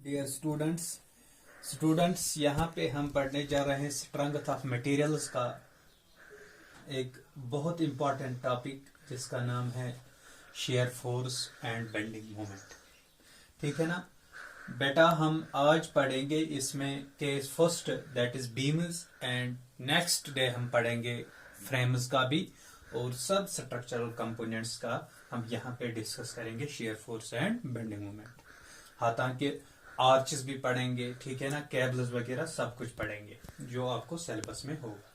Dear students यहाँ पे हम पढ़ने जा रहे हैं स्ट्रेंथ ऑफ मटेरियल्स का एक बहुत इंपॉर्टेंट टॉपिक जिसका नाम है shear force and bending moment. ठीक है ना बेटा, हम आज पढ़ेंगे इसमें case first that is beams and next day हम पढ़ेंगे फ्रेम्स का भी और सब स्ट्रक्चरल कंपोनेंट्स का हम यहाँ पे डिस्कस करेंगे shear force and bending moment. हालांकि आर्चेस भी पढ़ेंगे, ठीक है ना, केबल्स वगैरह सब कुछ पढ़ेंगे जो आपको सिलेबस में होगा।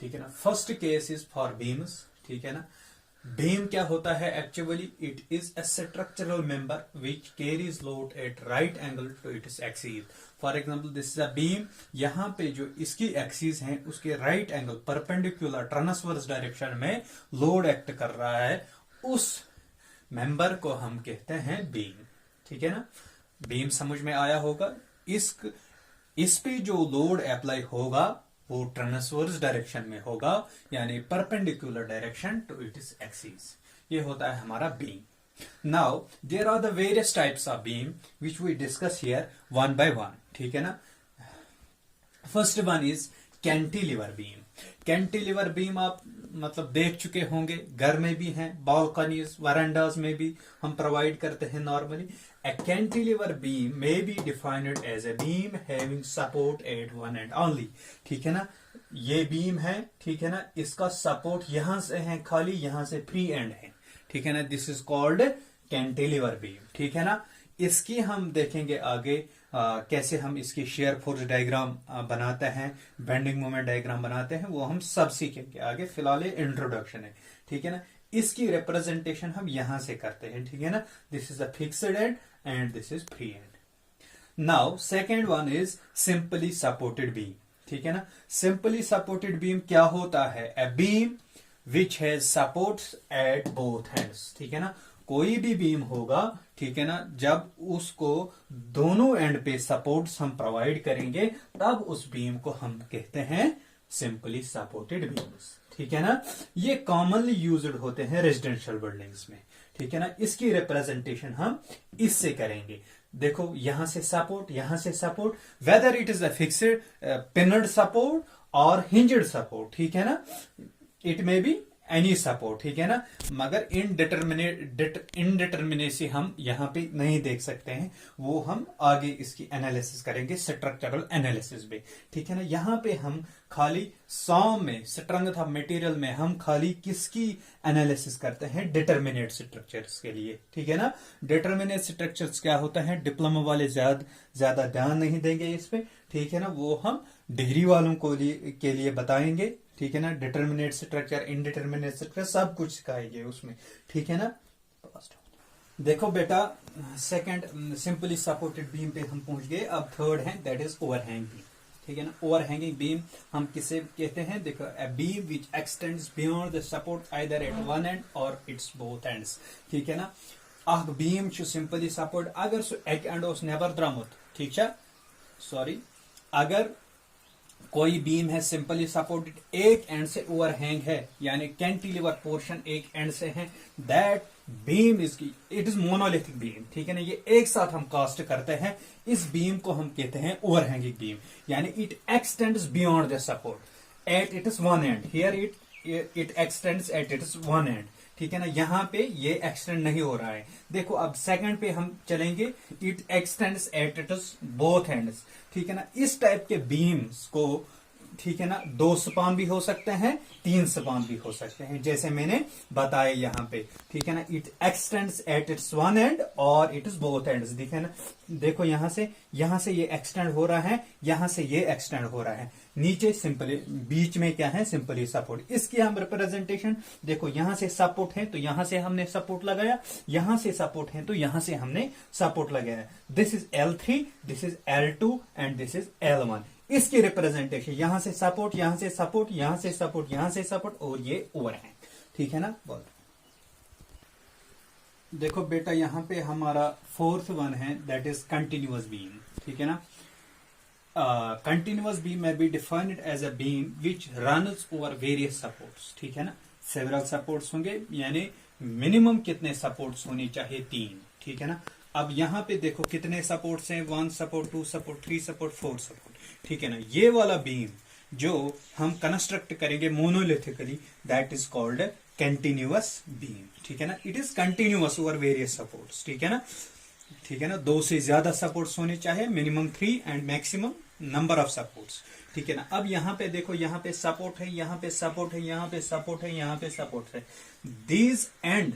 ठीक है ना। First case is for beams. ठीक है ना। बीम क्या होता है? Actually it is a structural member which carries load at right angle to its axis. For example this is a beam. यहाँ पे जो इसकी एक्सिस है उसके right angle perpendicular transverse direction में लोड एक्ट कर रहा है, उस मेंबर को हम कहते हैं बीम। ठीक है ना। बीम समझ में आया होगा। इस पे जो लोड अप्लाई होगा वो ट्रांसवर्स डायरेक्शन में होगा, यानी perpendicular direction to its axis. ये होता है हमारा beam. Now there are the various types of beam which we discuss here one by one. ठीक है ना। First one is cantilever beam. Cantilever beam आप मतलब देख चुके होंगे, घर में भी हैं, बालकनीज वरांडाज में भी हम प्रोवाइड करते हैं normally. A cantilever beam may be defined as a beam having support at one end only। ठीक है ना। ये बीम है, ठीक है ना, इसका सपोर्ट यहां से है खाली, यहां से फ्री एंड है। ठीक है ना। This is called cantilever beam. ठीक है ना। इसकी हम देखेंगे आगे कैसे हम इसकी शेयर फोर्स डायग्राम बनाते हैं, बेंडिंग मोमेंट डायग्राम बनाते हैं, वो हम सब सीखेंगे आगे। फिलहाल ये इंट्रोडक्शन है। ठीक है ना। इसकी रिप्रेजेंटेशन हम यहां से करते हैं। ठीक है ना। This is a fixed and and this is free and. Now second one is simply supported beam. ठीक है ना। सिंपली सपोर्टेड बीम क्या होता है? अ beam which has supports at both ends. ठीक है ना। कोई भी बीम होगा, ठीक है ना, जब उसको दोनों एंड पे सपोर्ट्स हम प्रोवाइड करेंगे तब उस बीम को हम कहते हैं सिंपली सपोर्टेड बीम्स। ठीक है ना। ये कॉमनली यूज्ड होते हैं रेजिडेंशियल बिल्डिंग्स में। ठीक है ना। इसकी रिप्रेजेंटेशन हम इससे करेंगे। देखो यहां से सपोर्ट, यहां से support, whether it is a fixed pinned support और हिंज्ड सपोर्ट। ठीक है ना। It may be any support. ठीक है ना। मगर इनडिटर्मिनेसी हम यहां पे नहीं देख सकते हैं, वो हम आगे इसकी एनालिसिस करेंगे स्ट्रक्चरल एनालिसिस में। ठीक है ना। यहां पे हम खाली सॉम में स्ट्रेंथ ऑफ मटेरियल में हम खाली किसकी एनालिसिस करते हैं? डिटर्मिनेट स्ट्रक्चर्स के लिए। ठीक है ना। डिटर्मिनेट स्ट्रक्चर्स क्या होता है? डिप्लोमा वाले ज्यादा ध्यान नहीं देंगे इस पे। ठीक है ना। वो हम डिग्री वालों के लिए बताएंगे। ठीक है ना। डिटर्मिनेट स्ट्रक्चर, इनडिटर्मिनेट स्ट्रक्चर सब कुछ सिखाएंगे उसमें। ठीक है ना। देखो बेटा, सेकंड सिंपली सपोर्टेड बीम पे हम पहुंच गए। अब थर्ड है दैट इज ओवरहैंग बीम। ठीक है ना। ओवरहैंगिंग बीम हम किसे कहते हैं? देखो, अ beam which x tends beyond the support either eight one and और इट्स बोथ एंड्स। ठीक है ना। अख बीम सिंपली सपोर्ट अगर सो एक एंड ओस नेबर द्रामुत। ठीक है। सॉरी, अगर कोई बीम है सिंपली सपोर्टेड, एक एंड से ओवरहैंग है, यानी कैंटिलीवर पोर्शन एक एंड से है, that beam it is monolithic beam. ठीक है ना। ये एक साथ हम कास्ट करते हैं, इस बीम को हम कहते हैं ओवरहैंगिंग बीम, यानी it extends beyond the support at it is one and. Here it extends at it is one and. ठीक है ना। यहां पे ये एक्सटेंड नहीं हो रहा है। देखो अब सेकंड पे हम चलेंगे, it extends at it is both ends. ठीक है ना। इस टाइप के बीम्स को, ठीक है ना, 2 स्पान भी हो सकते हैं, 3 स्पान भी हो सकते हैं, जैसे मैंने बताया यहाँ पे। ठीक है ना। It extends at its one and और इट इज बोथ एंड्स। ठीक है ना। देखो यहां से ये एक्सटेंड हो रहा है, यहां से ये एक्सटेंड हो रहा है, नीचे सिंपली, बीच में क्या है? Simply support. इसकी हम रिप्रेजेंटेशन देखो, यहां से सपोर्ट है तो यहां से हमने सपोर्ट लगाया, यहां से सपोर्ट है तो यहां से हमने सपोर्ट लगाया। This is L3, this is L2 and this is L1। इसकी रिप्रेजेंटेशन यहां से सपोर्ट, यहां से सपोर्ट, यहां से सपोर्ट, यहां से सपोर्ट और ये ओवरहैंग। ठीक है ना। बोल देखो बेटा, यहां पे हमारा फोर्थ वन है दैट इज कंटिन्यूअस बीम। ठीक है ना। कंटिन्यूअस बीम में be defined as a beam which runs over various supports. ठीक है ना। सेवरल सपोर्ट्स होंगे, यानी मिनिमम कितने सपोर्ट्स होने चाहिए? 3। ठीक है ना। अब यहाँ पे देखो कितने सपोर्ट्स हैं, 1 सपोर्ट, 2 सपोर्ट, 3 सपोर्ट, 4 सपोर्ट, ठीक है ना। ये वाला बीम जो हम कंस्ट्रक्ट करेंगे monolithically, that is called continuous beam, ठीक है ना। It is continuous over various supports, ठीक है ना, ठीक है ना। 2 से ज्यादा सपोर्ट्स होने चाहिए, minimum 3 and maximum number of supports, ठीक है ना। अब यहाँ पे देखो, यहाँ पे सपोर्ट है, यहाँ पे सपोर्ट है, यहाँ पे सपोर्ट है, यहाँ पे सपोर्ट है, दीज एंड,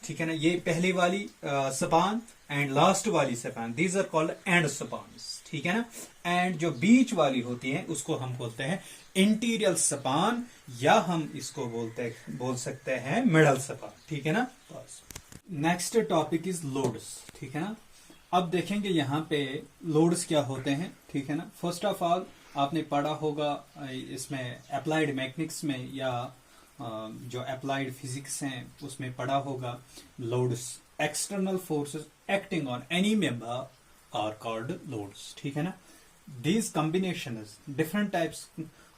ठीक है ना। ये पहली वाली स्पान एंड लास्ट वाली span, these are called end spans, ठीक है ना। एंड जो बीच वाली होती है उसको हम बोलते हैं इंटीरियर स्पान, या हम इसको बोल सकते हैं मिडल स्पान, ठीक है ना। नेक्स्ट टॉपिक इज लोड्स, ठीक है ना। अब देखेंगे यहाँ पे लोड्स क्या होते हैं, ठीक है ना। फर्स्ट ऑफ ऑल आपने पढ़ा होगा इसमें अप्लाइड मैकेनिक्स में, या जो अप्लाइड फिजिक्स हैं उसमें पढ़ा होगा, loads external forces acting on any member are called loads, ठीक है ना। These combinations different types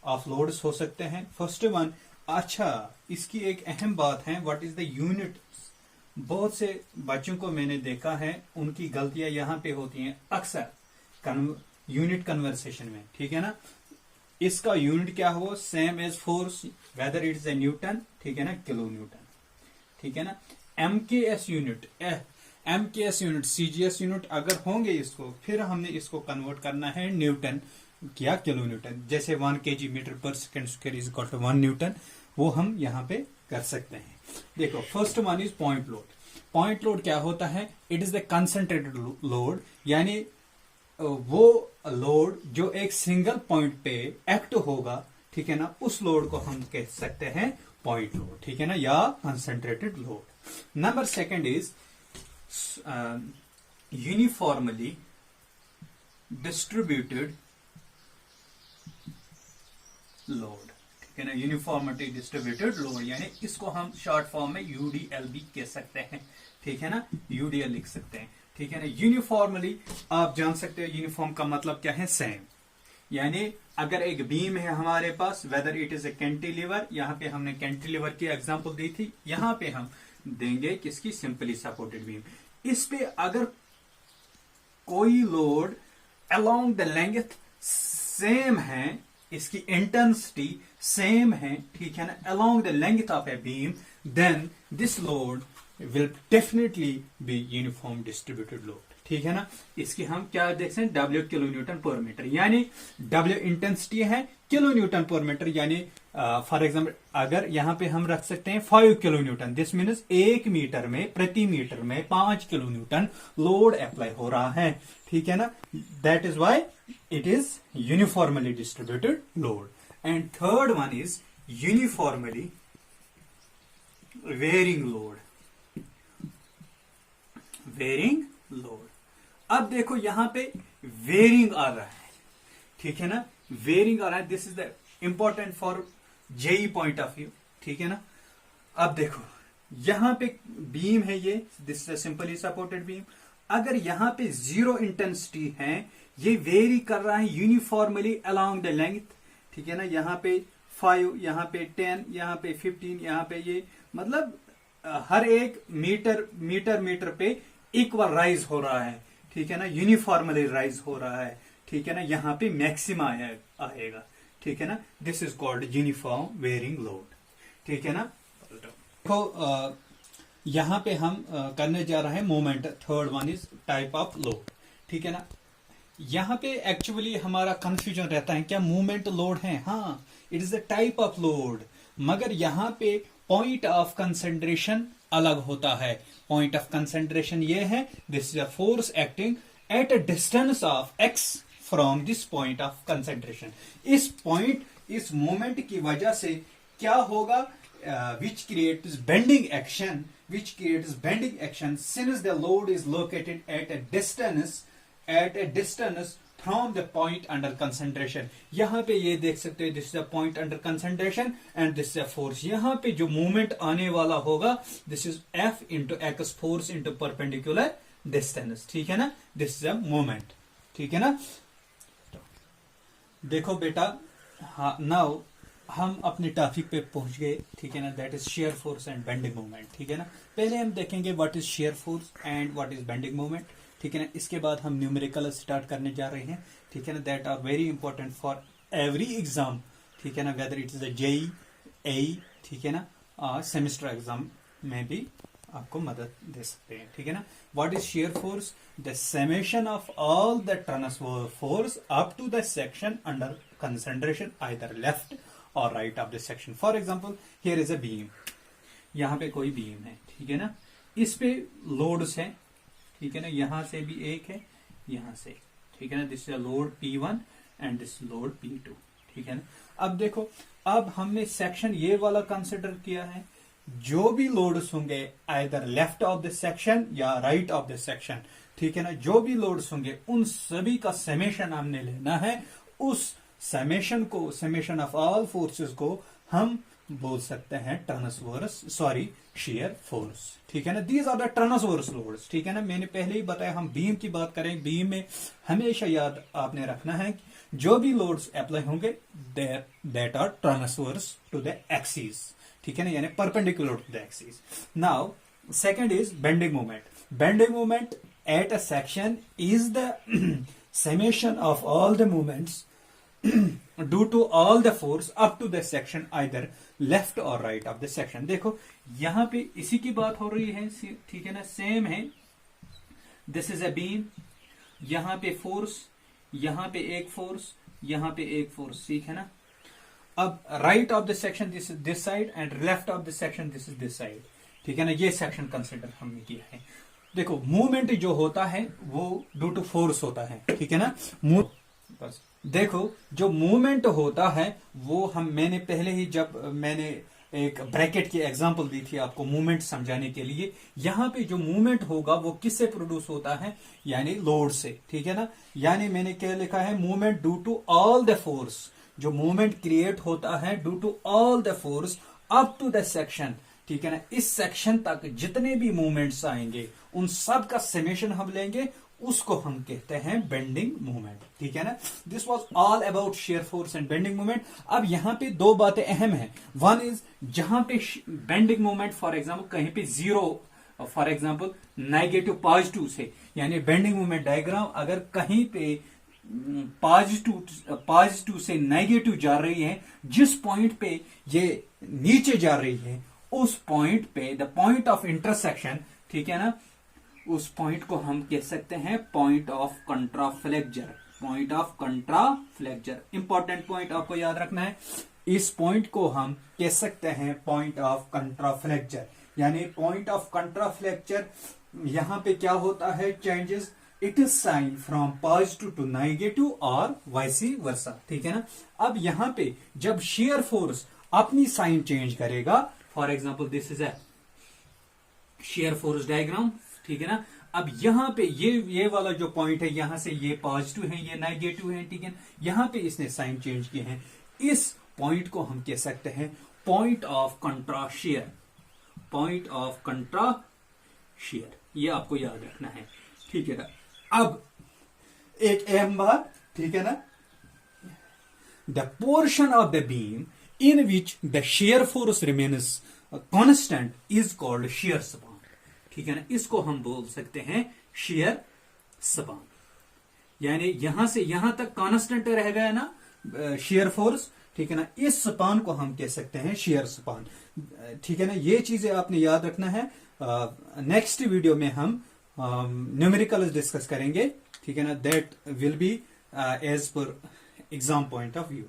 of loads हो सकते हैं। फर्स्ट वन, अच्छा इसकी एक अहम बात है, व्हाट इज द यूनिट। बहुत से बच्चों को मैंने देखा है, उनकी गलतियां यहाँ पे होती हैं अक्सर यूनिट कन्वर्सेशन में, ठीक है ना। इसका यूनिट क्या हो, same as force, whether it is a newton, ठीक है ना, किलो न्यूटन, ठीक है ना। MKS unit, MKS unit, CGS unit अगर होंगे इसको, फिर हमने इसको कन्वर्ट करना है न्यूटन या किलो न्यूटन। जैसे 1 kg metre per second square is equal to 1 newton, वो हम यहाँ पे कर सकते हैं। देखो first one is point load. Point load क्या होता है, it is the concentrated load, यानी वो लोड जो एक सिंगल पॉइंट पे एक्ट होगा, ठीक है ना, उस लोड को हम कह सकते हैं पॉइंट लोड, ठीक है ना, या concentrated load. Number second is uniformly distributed load, ठीक है ना, यूनिफॉर्मली डिस्ट्रीब्यूटेड लोड, यानी इसको हम शॉर्ट फॉर्म में यूडीएल भी कह सकते हैं, ठीक है ना, यूडीएल लिख सकते हैं, ठीक है ना। यूनिफॉर्मली आप जान सकते हो यूनिफॉर्म का मतलब क्या है, सेम, यानी अगर एक बीम है हमारे पास, whether it is a cantilever, यहाँ पे हमने कैंटिलीवर की एग्जांपल दी थी, यहाँ पे हम देंगे किसकी, सिंपली सपोर्टेड बीम। इस पे अगर कोई load along the length same है, इसकी इंटेंसिटी सेम है, ठीक है ना, along the length of a beam, then this load will definitely be uniform distributed load, ठीक है ना। इसकी हम क्या देख सकते हैं, W kilo newton per metre, यानी डब्ल्यू इंटेंसिटी है, किलो न्यूटन पर मीटर, यानी फॉर एग्जाम्पल अगर यहां पे हम रख सकते हैं 5 kilo newton, this means 1 metre में, प्रति मीटर में 5 किलो न्यूटन लोड अप्लाई हो रहा है, ठीक है ना। That is why it is uniformly distributed load. And third one is uniformly varying load, varying load. अब देखो यहां पे वेरिंग आ रहा है, ठीक है ना, वेरिंग आ रहा है, this is the important for JE point of view, ठीक है ना। अब देखो यहां पे बीम है ये, this is simply supported beam, अगर यहां पे 0 इंटेंसिटी है, ये वेरी कर रहा है यूनिफॉर्मली अलोंग द लेंथ, ठीक है ना, यहां पे 5, यहां पे 10, यहां पे 15, यहां पे ये, मतलब हर एक मीटर पे इक्वल राइज हो रहा है, ठीक है ना, यूनिफॉर्मली राइज हो रहा है, ठीक है ना, यहां पे मैक्सिमा आएगा, ठीक है ना। This is called uniform varying load, ठीक है ना। तो यहां पे हम करने जा रहे हैं moment, third one is type of load, ठीक है ना। यहां पे एक्चुअली हमारा कंफ्यूजन रहता है, क्या मूवमेंट लोड है, हाँ it is the type of load, मगर यहां पे पॉइंट ऑफ कंसेंट्रेशन अलग होता है। पॉइंट ऑफ कंसेंट्रेशन ये है, this is a force acting at a distance of x from this point of concentration. इस पॉइंट, इस मोमेंट की वजह से क्या होगा, which creates bending action since the load is located at a distance from the point under concentration। यहां पे ये देख सकते हैं, this is a point under concentration and this is a force। यहां पे जो मूवमेंट आने वाला होगा, this is F into x force into perpendicular distance, ठीक है ना, this is a moment, ठीक है ना। देखो बेटा, हाँ, नाउ हम अपने टॉपिक पे पहुंच गए, ठीक है ना, that is shear force and bending moment, ठीक है ना। पहले हम देखेंगे what is shear force and what is bending moment, ठीक है ना। इसके बाद हम न्यूमेरिकल स्टार्ट करने जा रहे हैं, ठीक है ना, that are very important for every exam, ठीक है ना, whether it is a JE AE, ठीक है ना, सेमेस्टर एग्जाम में भी आपको मदद दे सकते हैं, ठीक है ना। What is shear force? The summation of all the transverse force up to the section under concentration either left और right of the section. For example here is a beam, यहाँ पे कोई बीम है, ठीक है ना, इस पे लोड्स है, ठीक है ना, यहां से भी एक है, यहां से, ठीक है ना, this is a load P1 and this load P2, ठीक है ना। अब देखो, अब हमने सेक्शन ये वाला कंसिडर किया है, जो भी लोड्स होंगे either left of the section या राइट ऑफ द सेक्शन, ठीक है ना, जो भी लोड्स होंगे उन सभी का समेशन हमने लेना है। उस समेशन को, समेशन ऑफ ऑल फोर्सेस को हम बोल सकते हैं शेयर फोर्स, ठीक है ना। These are the transverse loads, ठीक है ना। मैंने पहले ही बताया, हम बीम की बात करें, बीम में हमेशा याद आपने रखना है कि जो भी लोड्स अप्लाई होंगे that are transverse to the axis, ठीक है ना, यानी perpendicular to the axis. Now second is bending moment. Bending moment at a section is the summation of all the moments due to all the force up to the section either left और right of the section. देखो यहां पे इसी की बात हो रही है, ठीक है ना, सेम है। दिस इज अ बीम, यहां पे फोर्स, यहां पे एक फोर्स, यहां पे एक फोर्स, ठीक है ना। अब right of the section this is this side and left of the section this is this side, ठीक है ना। ये सेक्शन कंसिडर हमने किया है। देखो मूवमेंट जो होता है वो ड्यू टू फोर्स होता है, ठीक है ना। बस देखो जो मूवमेंट होता है वो मैंने पहले ही, जब मैंने एक ब्रैकेट की एग्जांपल दी थी आपको मूवमेंट समझाने के लिए, यहां पे जो मूवमेंट होगा वो किससे प्रोड्यूस होता है, यानी लोड से, ठीक है ना। यानी मैंने क्या लिखा है, movement due to all the force, जो मूवमेंट क्रिएट होता है due to all the force up to the section, ठीक है ना। इस सेक्शन तक जितने भी मूवमेंट्स आएंगे उन सब का समेशन हम लेंगे, उसको हम कहते हैं बेंडिंग मूवमेंट, ठीक है ना। This was all about shear force and bending movement. अब यहां पे दो बातें अहम हैं। वन इज जहां पे बेंडिंग मूवमेंट फॉर एग्जांपल कहीं पे zero, for example negative positive से, यानी बेंडिंग मूवमेंट डायग्राम अगर कहीं पे पॉजिटिव से नेगेटिव जा रही है, जिस पॉइंट पे ये नीचे जा रही है उस पॉइंट पे द पॉइंट ऑफ इंटरसेक्शन, ठीक है ना, उस पॉइंट को हम कह सकते हैं point of contraflexure. Point of contraflexure important point आपको याद रखना है। इस पॉइंट को हम कह सकते हैं पॉइंट ऑफ कंट्राफ्लेक्चर, यानी पॉइंट ऑफ कंट्राफ्लेक्चर यहां पे क्या होता है, changes, it is sign from positive to negative और वाइस वर्सा, ठीक है ना। अब यहां पे जब शेयर फोर्स अपनी साइन चेंज करेगा, for example this is a shear force diagram, ठीक है ना। अब यहां पे ये वाला जो पॉइंट है, यहां से ये पॉजिटिव है, ये नेगेटिव है, ठीक है। यहां पे इसने साइन चेंज किए हैं, इस पॉइंट को हम कह सकते हैं point of कंट्रा share, point of कंट्रा share, ये आपको याद रखना है, ठीक है ना। अब एक अहम बात, ठीक है ना, the portion of the beam in which the shear force remains constant is called share span, ठीक है ना। इसको हम बोल सकते हैं शेयर स्पान, यानी यहां से यहां तक कांस्टेंट रह गया ना शेयर फोर्स, ठीक है ना। इस स्पान को हम कह सकते हैं शेयर स्पान, ठीक है ना। ये चीजें आपने याद रखना है। नेक्स्ट वीडियो में हम न्यूमेरिकल डिस्कस करेंगे, ठीक है ना, that will be as per exam point of view.